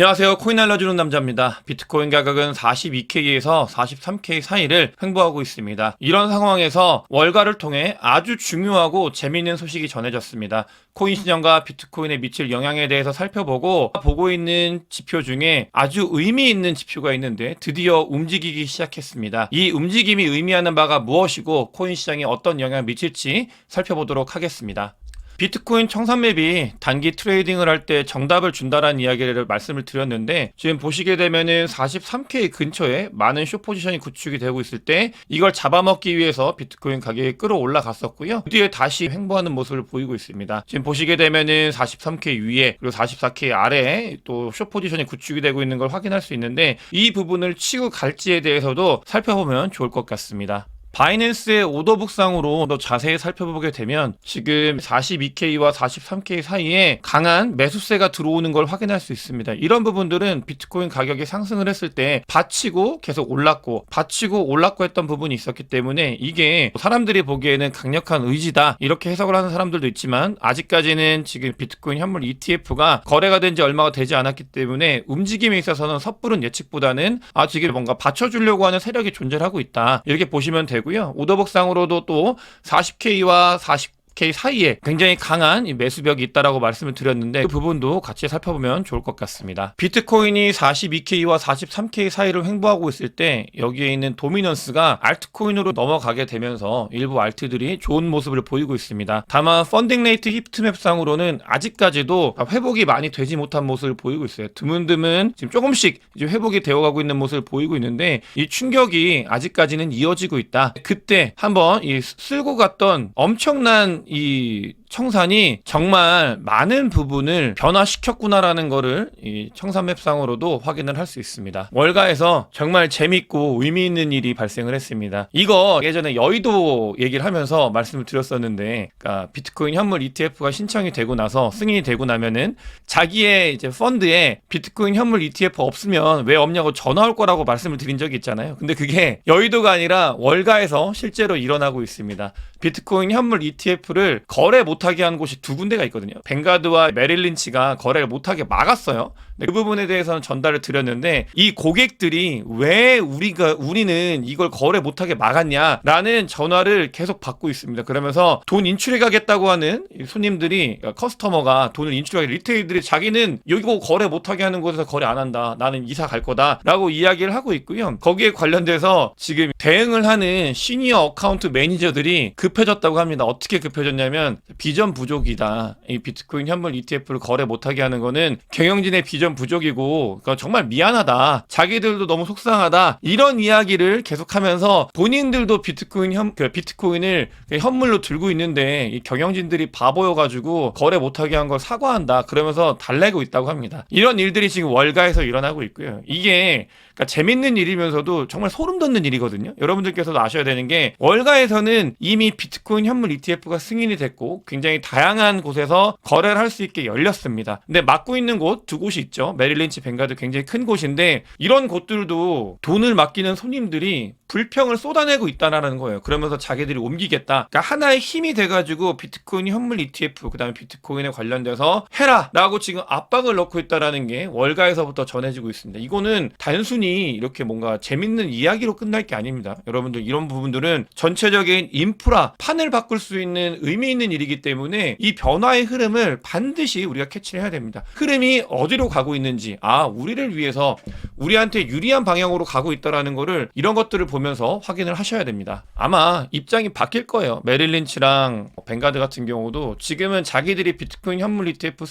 안녕하세요. 코인 알려주는 남자입니다. 비트코인 가격은 42K에서 43K 사이를 횡보하고 있습니다. 이런 상황에서 월가를 통해 아주 중요하고 재미있는 소식이 전해졌습니다. 코인 시장과 비트코인에 미칠 영향에 대해서 살펴보고 보고 있는 지표 중에 아주 의미 있는 지표가 있는데 드디어 움직이기 시작했습니다. 이 움직임이 의미하는 바가 무엇이고 코인 시장에 어떤 영향을 미칠지 살펴보도록 하겠습니다. 비트코인 청산맵이 단기 트레이딩을 할 때 정답을 준다라는 이야기를 말씀을 드렸는데 지금 보시게 되면은 43K 근처에 많은 숏 포지션이 구축이 되고 있을 때 이걸 잡아먹기 위해서 비트코인 가격이 끌어올라 갔었고요. 뒤에 다시 횡보하는 모습을 보이고 있습니다. 지금 보시게 되면은 43K 위에 그리고 44K 아래에 또 숏 포지션이 구축이 되고 있는 걸 확인할 수 있는데 이 부분을 치고 갈지에 대해서도 살펴보면 좋을 것 같습니다. 바이낸스의 오더북상으로 더 자세히 살펴보게 되면 지금 42K와 43K 사이에 강한 매수세가 들어오는 걸 확인할 수 있습니다. 이런 부분들은 비트코인 가격이 상승을 했을 때 받치고 계속 올랐고 했던 부분이 있었기 때문에 이게 사람들이 보기에는 강력한 의지다 이렇게 해석을 하는 사람들도 있지만 아직까지는 지금 비트코인 현물 ETF가 거래가 된 지 얼마가 되지 않았기 때문에 움직임에 있어서는 섣부른 예측보다는 지금 뭔가 받쳐주려고 하는 세력이 존재하고 있다 이렇게 보시면 되고요. 오더북상으로도 또 40K와 40K 사이에 굉장히 강한 매수벽이 있다라고 말씀을 드렸는데 그 부분도 같이 살펴보면 좋을 것 같습니다. 비트코인이 42K와 43K 사이를 횡보하고 있을 때 여기에 있는 도미넌스가 알트코인으로 넘어가게 되면서 일부 알트들이 좋은 모습을 보이고 있습니다. 다만 펀딩 레이트 히트맵상으로는 아직까지도 회복이 많이 되지 못한 모습을 보이고 있어요. 드문드문 지금 조금씩 이제 회복이 되어가고 있는 모습을 보이고 있는데 이 충격이 아직까지는 이어지고 있다. 그때 한번 이 쓸고 갔던 엄청난 이 청산이 정말 많은 부분을 변화시켰구나라는 거를 이 청산맵상으로도 확인을 할 수 있습니다. 월가에서 정말 재밌고 의미 있는 일이 발생을 했습니다. 이거 예전에 여의도 얘기를 하면서 말씀을 드렸었는데 그러니까 비트코인 현물 ETF가 신청이 되고 나서 승인이 되고 나면은 자기의 이제 펀드에 비트코인 현물 ETF 없으면 왜 없냐고 전화 올 거라고 말씀을 드린 적이 있잖아요. 근데 그게 여의도가 아니라 월가에서 실제로 일어나고 있습니다. 비트코인 현물 ETF를 거래 못하게 한 곳이 두 군데가 있거든요. 뱅가드와 메릴린치가 거래를 못하게 막았어요. 그 부분에 대해서는 전달을 드렸는데 이 고객들이 왜 우리는 이걸 거래 못하게 막았냐 라는 전화를 계속 받고 있습니다. 그러면서 돈 인출해 가겠다고 하는 손님들이 커스터머가 돈을 인출하게 리테일들이 자기는 여기고 거래 못하게 하는 곳에서 거래 안 한다. 나는 이사 갈 거다 라고 이야기를 하고 있고요. 거기에 관련돼서 지금 대응을 하는 시니어 어카운트 매니저들이 급해졌다고 합니다. 어떻게 급해졌냐면 비전 부족이다. 이 비트코인 현물 ETF를 거래 못하게 하는 거는 경영진의 비전 부족이고 그러니까 정말 미안하다. 자기들도 너무 속상하다. 이런 이야기를 계속하면서 본인들도 비트코인을 현물로 들고 있는데 이 경영진들이 바보여가지고 거래 못하게 한 걸 사과한다. 그러면서 달래고 있다고 합니다. 이런 일들이 지금 월가에서 일어나고 있고요. 이게 그러니까 재밌는 일이면서도 정말 소름 돋는 일이거든요. 여러분들께서도 아셔야 되는 게 월가에서는 이미 비트코인 현물 ETF가 승인이 됐고 굉장히 다양한 곳에서 거래를 할 수 있게 열렸습니다. 근데 맡고 있는 곳 두 곳이 있죠. 메릴린치, 뱅가드 굉장히 큰 곳인데 이런 곳들도 돈을 맡기는 손님들이 불평을 쏟아내고 있다라는 거예요. 그러면서 자기들이 옮기겠다. 그러니까 하나의 힘이 돼가지고 비트코인 현물 ETF 그다음에 비트코인에 관련돼서 해라라고 지금 압박을 넣고 있다라는 게 월가에서부터 전해지고 있습니다. 이거는 단순히 이렇게 뭔가 재밌는 이야기로 끝날 게 아닙니다. 여러분들 이런 부분들은 전체적인 인프라 판을 바꿀 수 있는 의미 있는 일이기 때문에 이 변화의 흐름을 반드시 우리가 캐치를 해야 됩니다. 흐름이 어디로 가고 있는지 우리를 위해서 우리한테 유리한 방향으로 가고 있다라는 거를 이런 것들을 보면서 확인을 하셔야 됩니다. 아마 입장이 바뀔 거예요. 메릴린치랑 뱅가드 같은 경우도 지금은 자기들이 비트코인 현물 ETF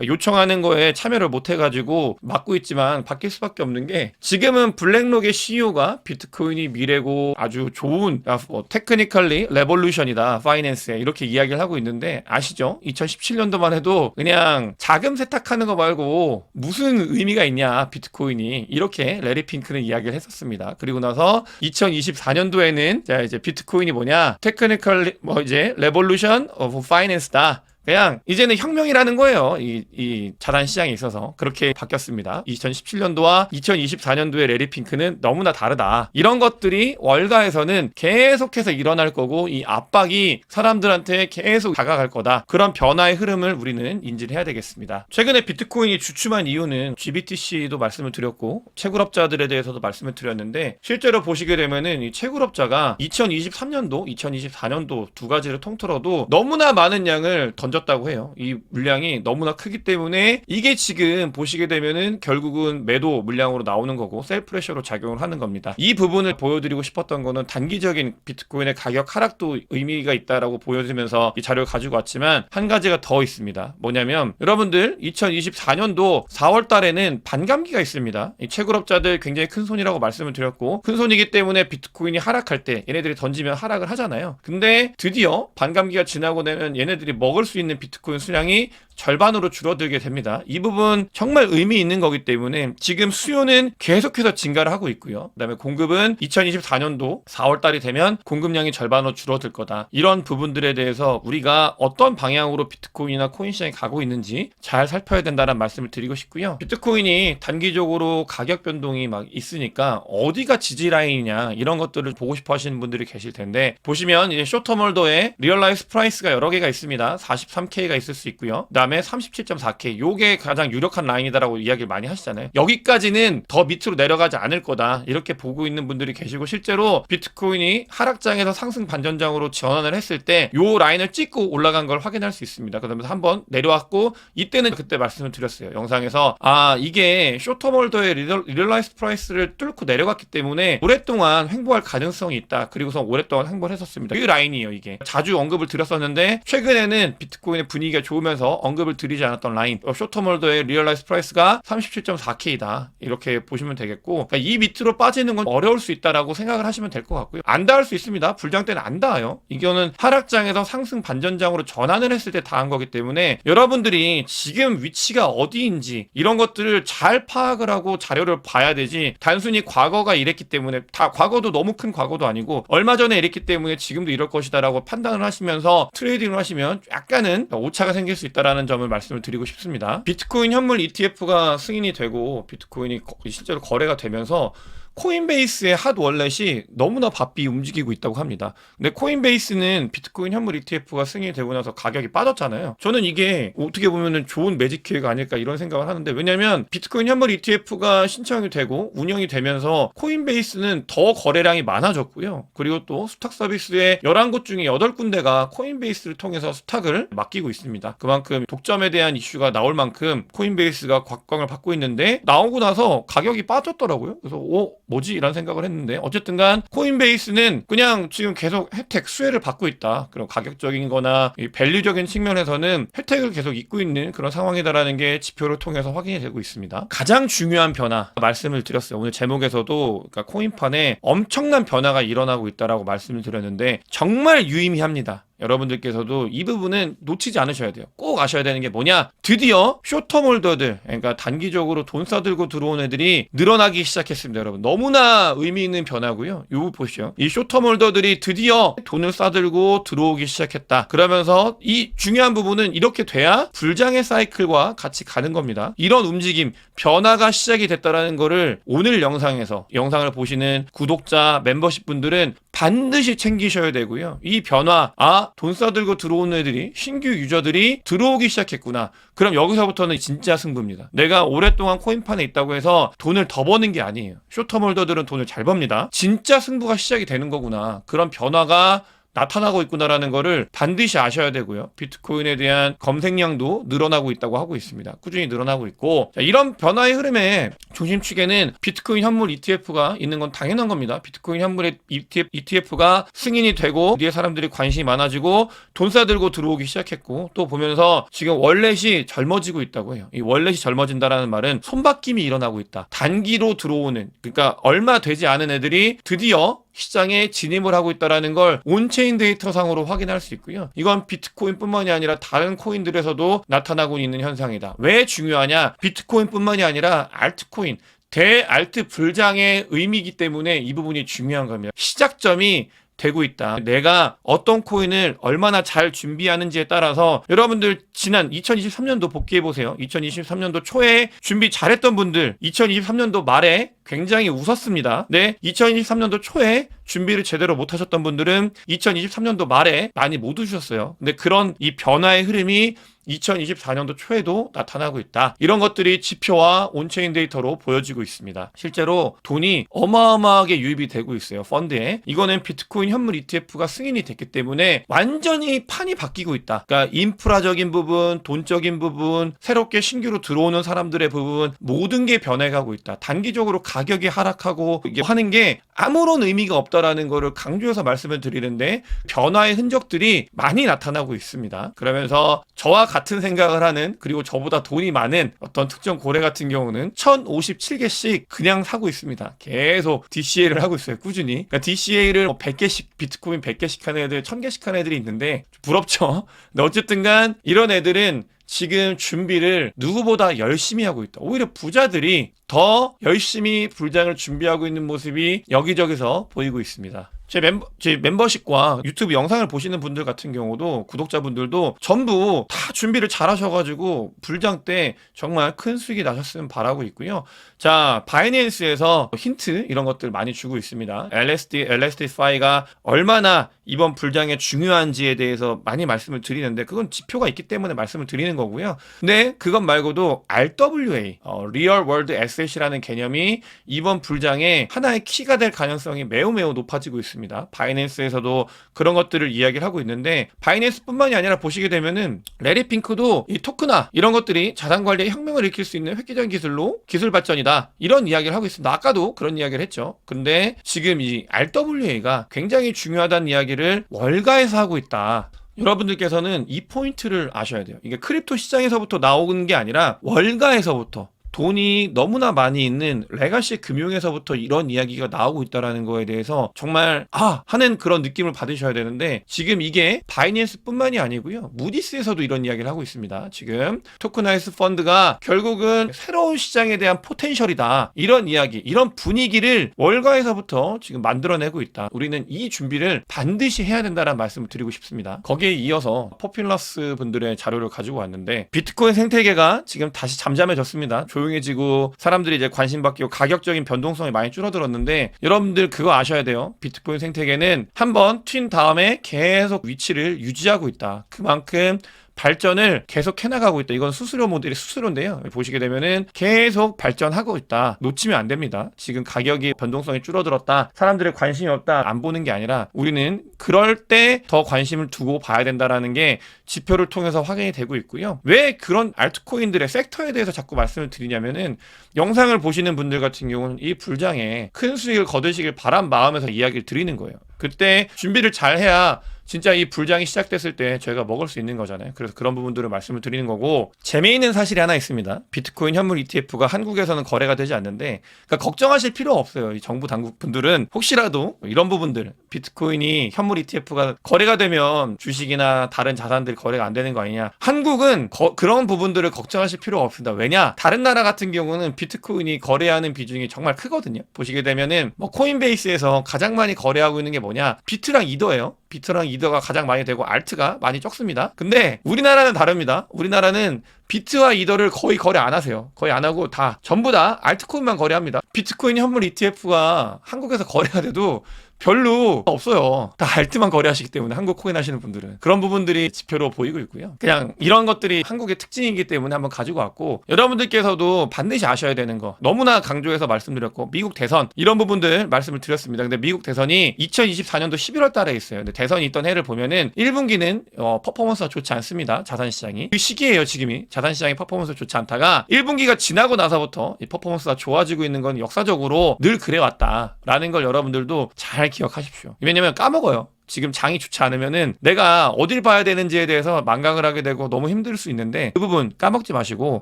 요청하는 거에 참여를 못 해가지고 막고 있지만 바뀔 수밖에 없는 게 지금은 블랙록의 CEO가 비트코인이 미래고 아주 좋은 테크니컬리 레볼루션이다 파이낸스에 이렇게 이야기를 하고 있는데 아시죠? 2017년도만 해도 그냥 자금 세탁하는 거 말고 무슨 의미가 있냐 비트코인이 이렇게 레리 핑크는 이야기를 했었습니다. 그리고 나서 2024년도에는 자 이제 비트코인이 뭐냐 테크니컬 이제 레볼루션 오브 파이낸스다. 그냥 이제는 혁명이라는 거예요. 이 자산 시장에 있어서 그렇게 바뀌었습니다. 2017년도와 2024년도의 레리핑크는 너무나 다르다. 이런 것들이 월가에서는 계속해서 일어날 거고 이 압박이 사람들한테 계속 다가갈 거다. 그런 변화의 흐름을 우리는 인지를 해야 되겠습니다. 최근에 비트코인이 주춤한 이유는 GBTC도 말씀을 드렸고 채굴업자들에 대해서도 말씀을 드렸는데 실제로 보시게 되면은 이 채굴업자가 2023년도, 2024년도 두 가지를 통틀어도 너무나 많은 양을 던졌다고 해요. 이 물량이 너무나 크기 때문에 이게 지금 보시게 되면은 결국은 매도 물량으로 나오는 거고 셀프레셔로 작용을 하는 겁니다. 이 부분을 보여드리고 싶었던 거는 단기적인 비트코인의 가격 하락도 의미가 있다라고 보여드리면서 이 자료를 가지고 왔지만 한 가지가 더 있습니다. 뭐냐면 여러분들 2024년도 4월 달에는 반감기가 있습니다. 이 채굴업자들 굉장히 큰 손이라고 말씀을 드렸고 큰 손이기 때문에 비트코인이 하락할 때 얘네들이 던지면 하락을 하잖아요. 근데 드디어 반감기가 지나고 나면 얘네들이 먹을 수 있는 비트코인 수량이 절반으로 줄어들게 됩니다. 이 부분 정말 의미 있는 거기 때문에 지금 수요는 계속해서 증가를 하고 있고요. 그다음에 공급은 2024년도 4월 달이 되면 공급량이 절반으로 줄어들 거다. 이런 부분들에 대해서 우리가 어떤 방향으로 비트코인이나 코인 시장이 가고 있는지 잘 살펴야 된다는 말씀을 드리고 싶고요. 비트코인이 단기적으로 가격 변동이 막 있으니까 어디가 지지 라인이냐 이런 것들을 보고 싶어 하시는 분들이 계실 텐데 보시면 이제 쇼텀 홀더에 리얼라이즈 프라이스가 여러 개가 있습니다. 43K가 있을 수 있고요. 그다음에 37.4K 요게 가장 유력한 라인이다라고 이야기를 많이 하시잖아요. 여기까지는 더 밑으로 내려가지 않을 거다 이렇게 보고 있는 분들이 계시고 실제로 비트코인이 하락장에서 상승 반전장으로 전환을 했을 때 요 라인을 찍고 올라간 걸 확인할 수 있습니다. 그러면서 한번 내려왔고 이때는 그때 말씀을 드렸어요. 영상에서 이게 쇼텀홀더의 리얼라이즈 프라이스를 뚫고 내려갔기 때문에 오랫동안 횡보할 가능성이 있다. 그리고서 오랫동안 횡보를 했었습니다. 이 라인이에요. 이게 자주 언급을 드렸었는데 최근에는 비트코인의 분위기가 좋으면서 언급을 드리지 않았던 라인 쇼텀홀더의 리얼라이즈 프라이스가 37.4K다 이렇게 보시면 되겠고 그러니까 이 밑으로 빠지는 건 어려울 수 있다라고 생각을 하시면 될 것 같고요. 안 닿을 수 있습니다. 불장 때는 안 닿아요. 이거는 하락장에서 상승 반전장으로 전환을 했을 때 닿은 거기 때문에 여러분들이 지금 위치가 어디인지 이런 것들을 잘 파악을 하고 자료를 봐야 되지 단순히 과거가 이랬기 때문에 다 과거도 너무 큰 과거도 아니고 얼마 전에 이랬기 때문에 지금도 이럴 것이다라고 판단을 하시면서 트레이딩을 하시면 약간은 오차가 생길 수 있다라는 점을 말씀을 드리고 싶습니다. 비트코인 현물 ETF가 승인이 되고 비트코인이 실제로 거래가 되면서 코인베이스의 핫 월렛이 너무나 바삐 움직이고 있다고 합니다. 근데 코인베이스는 비트코인 현물 ETF가 승인이 되고 나서 가격이 빠졌잖아요. 저는 이게 어떻게 보면 좋은 매직 기회가 아닐까 이런 생각을 하는데 왜냐면 비트코인 현물 ETF가 신청이 되고 운영이 되면서 코인베이스는 더 거래량이 많아졌고요. 그리고 또 수탁 서비스의 11곳 중에 8군데가 코인베이스를 통해서 수탁을 맡기고 있습니다. 그만큼 독점에 대한 이슈가 나올 만큼 코인베이스가 곽광을 받고 있는데 나오고 나서 가격이 빠졌더라고요. 그래서 뭐지? 이런 생각을 했는데 어쨌든 간 코인베이스는 그냥 지금 계속 혜택, 수혜를 받고 있다. 그런 가격적인 거나 밸류적인 측면에서는 혜택을 계속 입고 있는 그런 상황이다라는 게 지표를 통해서 확인이 되고 있습니다. 가장 중요한 변화 말씀을 드렸어요. 오늘 제목에서도 그러니까 코인판에 엄청난 변화가 일어나고 있다라고 말씀을 드렸는데 정말 유의미합니다. 여러분들께서도 이 부분은 놓치지 않으셔야 돼요. 꼭 아셔야 되는 게 뭐냐? 드디어 쇼텀홀더들, 그러니까 단기적으로 돈 싸들고 들어온 애들이 늘어나기 시작했습니다. 여러분 너무나 의미 있는 변화고요. 이거 보시죠. 이 쇼텀홀더들이 드디어 돈을 싸들고 들어오기 시작했다. 그러면서 이 중요한 부분은 이렇게 돼야 불장의 사이클과 같이 가는 겁니다. 이런 움직임, 변화가 시작이 됐다라는 거를 오늘 영상을 보시는 구독자, 멤버십 분들은 반드시 챙기셔야 되고요. 이 변화, 돈 싸들고 들어오는 애들이, 신규 유저들이 들어오기 시작했구나. 그럼 여기서부터는 진짜 승부입니다. 내가 오랫동안 코인판에 있다고 해서 돈을 더 버는 게 아니에요. 쇼텀홀더들은 돈을 잘 법니다. 진짜 승부가 시작이 되는 거구나. 그런 변화가 나타나고 있구나라는 거를 반드시 아셔야 되고요. 비트코인에 대한 검색량도 늘어나고 있다고 하고 있습니다. 꾸준히 늘어나고 있고 이런 변화의 흐름에 중심축에는 비트코인 현물 ETF가 있는 건 당연한 겁니다. 비트코인 현물의 ETF가 승인이 되고 뒤에 사람들이 관심이 많아지고 돈 싸들고 들어오기 시작했고 또 보면서 지금 월렛이 젊어지고 있다고 해요. 이 월렛이 젊어진다라는 말은 손바뀜이 일어나고 있다. 단기로 들어오는 그러니까 얼마 되지 않은 애들이 드디어 시장에 진입을 하고 있다는 걸 온체인 데이터상으로 확인할 수 있고요. 이건 비트코인뿐만이 아니라 다른 코인들에서도 나타나고 있는 현상이다. 왜 중요하냐? 비트코인뿐만이 아니라 알트코인, 대알트 불장의 의미이기 때문에 이 부분이 중요한 겁니다. 시작점이 되고 있다. 내가 어떤 코인을 얼마나 잘 준비하는지에 따라서 여러분들 지난 2023년도 복귀해보세요. 2023년도 초에 준비 잘했던 분들 2023년도 말에 굉장히 웃었습니다. 네, 2023년도 초에 준비를 제대로 못하셨던 분들은 2023년도 말에 많이 못 우셨어요. 근데 그런 이 변화의 흐름이 2024년도 초에도 나타나고 있다. 이런 것들이 지표와 온체인 데이터로 보여지고 있습니다. 실제로 돈이 어마어마하게 유입이 되고 있어요. 펀드에. 이거는 비트코인 현물 ETF가 승인이 됐기 때문에 완전히 판이 바뀌고 있다. 그러니까 인프라적인 부분, 돈적인 부분, 새롭게 신규로 들어오는 사람들의 부분 모든 게 변해가고 있다. 단기적으로 가격이 하락하고 이게 하는 게 아무런 의미가 없다라는 거를 강조해서 말씀을 드리는데 변화의 흔적들이 많이 나타나고 있습니다. 그러면서 저와 같은 생각을 하는 그리고 저보다 돈이 많은 어떤 특정 고래 같은 경우는 1057개씩 그냥 사고 있습니다. 계속 DCA를 하고 있어요. 꾸준히. 그러니까 DCA를 100개씩 비트코인 100개씩 하는 애들 1000개씩 하는 애들이 있는데 부럽죠. 근데 어쨌든 간 이런 애들은 지금 준비를 누구보다 열심히 하고 있다. 오히려 부자들이 더 열심히 불장을 준비하고 있는 모습이 여기저기서 보이고 있습니다. 제 멤버십과 유튜브 영상을 보시는 분들 같은 경우도 구독자분들도 전부 다 준비를 잘 하셔가지고 불장 때 정말 큰 수익이 나셨으면 바라고 있고요. 자, 바이낸스에서 힌트 이런 것들 많이 주고 있습니다. LSD5가 얼마나 이번 불장에 중요한지에 대해서 많이 말씀을 드리는데 그건 지표가 있기 때문에 말씀을 드리는 거고요. 근데 그것 말고도 RWA, Real World Asset이라는 개념이 이번 불장에 하나의 키가 될 가능성이 매우 높아지고 있습니다. 바이낸스에서도 그런 것들을 이야기를 하고 있는데 바이낸스뿐만이 아니라 보시게 되면은 레리 핑크도 이 토크나 이런 것들이 자산 관리에 혁명을 일으킬 수 있는 획기적인 기술로 기술 발전이다. 이런 이야기를 하고 있습니다. 아까도 그런 이야기를 했죠. 근데 지금 이 RWA가 굉장히 중요하다는 이야기를 월가에서 하고 있다. 여러분들께서는 이 포인트를 아셔야 돼요. 이게 크립토 시장에서부터 나오는 게 아니라 월가에서부터 돈이 너무나 많이 있는 레가시 금융에서부터 이런 이야기가 나오고 있다는 거에 대해서 정말 하는 그런 느낌을 받으셔야 되는데 지금 이게 바이낸스뿐만이 아니고요. 무디스에서도 이런 이야기를 하고 있습니다. 지금 토크나이즈 펀드가 결국은 새로운 시장에 대한 포텐셜이다. 이런 이야기, 이런 분위기를 월가에서부터 지금 만들어내고 있다. 우리는 이 준비를 반드시 해야 된다는 말씀을 드리고 싶습니다. 거기에 이어서 포퓰러스 분들의 자료를 가지고 왔는데 비트코인 생태계가 지금 다시 잠잠해졌습니다. 조용해지고 사람들이 이제 관심 바뀌고 가격적인 변동성이 많이 줄어들었는데 여러분들 그거 아셔야 돼요. 비트코인 생태계는 한번 튄 다음에 계속 위치를 유지하고 있다. 그만큼 발전을 계속 해나가고 있다. 이건 수수료 모델이 수수료인데요. 보시게 되면은 계속 발전하고 있다. 놓치면 안 됩니다. 지금 가격이 변동성이 줄어들었다. 사람들의 관심이 없다. 안 보는 게 아니라 우리는 그럴 때 더 관심을 두고 봐야 된다라는 게 지표를 통해서 확인이 되고 있고요. 왜 그런 알트코인들의 섹터에 대해서 자꾸 말씀을 드리냐면은 영상을 보시는 분들 같은 경우는 이 불장에 큰 수익을 거두시길 바란 마음에서 이야기를 드리는 거예요. 그때 준비를 잘 해야 진짜 이 불장이 시작됐을 때 저희가 먹을 수 있는 거잖아요. 그래서 그런 부분들을 말씀을 드리는 거고 재미있는 사실이 하나 있습니다. 비트코인 현물 ETF가 한국에서는 거래가 되지 않는데 그러니까 걱정하실 필요 없어요. 이 정부 당국분들은 혹시라도 이런 부분들 비트코인이 현물 ETF가 거래가 되면 주식이나 다른 자산들이 거래가 안 되는 거 아니냐. 한국은 그런 부분들을 걱정하실 필요가 없습니다. 왜냐? 다른 나라 같은 경우는 비트코인이 거래하는 비중이 정말 크거든요. 보시게 되면은 뭐 코인베이스에서 가장 많이 거래하고 있는 게 뭐냐? 비트랑 이더예요. 비트랑 이더가 가장 많이 되고 알트가 많이 적습니다. 근데 우리나라는 다릅니다. 우리나라는 비트와 이더를 거의 거래 안 하세요. 거의 안 하고 전부 다 알트코인만 거래합니다. 비트코인 현물 ETF가 한국에서 거래가 돼도 별로 없어요. 다 알트만 거래하시기 때문에 한국 코인 하시는 분들은 그런 부분들이 지표로 보이고 있고요. 그냥 이런 것들이 한국의 특징이기 때문에 한번 가지고 왔고 여러분들께서도 반드시 아셔야 되는 거 너무나 강조해서 말씀드렸고 미국 대선 이런 부분들 말씀을 드렸습니다. 근데 미국 대선이 2024년도 11월 달에 있어요. 근데 대선이 있던 해를 보면은 1분기는 퍼포먼스가 좋지 않습니다. 자산시장이 그 시기예요. 지금이 자산시장의 퍼포먼스가 좋지 않다가 1분기가 지나고 나서부터 이 퍼포먼스가 좋아지고 있는 건 역사적으로 늘 그래왔다라는 걸 여러분들도 잘 기억하십시오. 왜냐면 까먹어요. 지금 장이 좋지 않으면은 내가 어딜 봐야 되는지에 대해서 망각을 하게 되고 너무 힘들 수 있는데 그 부분 까먹지 마시고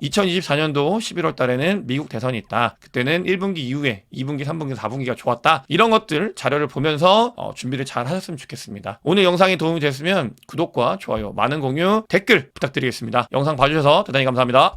2024년도 11월 달에는 미국 대선이 있다. 그때는 1분기 이후에 2분기, 3분기, 4분기가 좋았다. 이런 것들 자료를 보면서 준비를 잘 하셨으면 좋겠습니다. 오늘 영상이 도움이 됐으면 구독과 좋아요, 많은 공유, 댓글 부탁드리겠습니다. 영상 봐주셔서 대단히 감사합니다.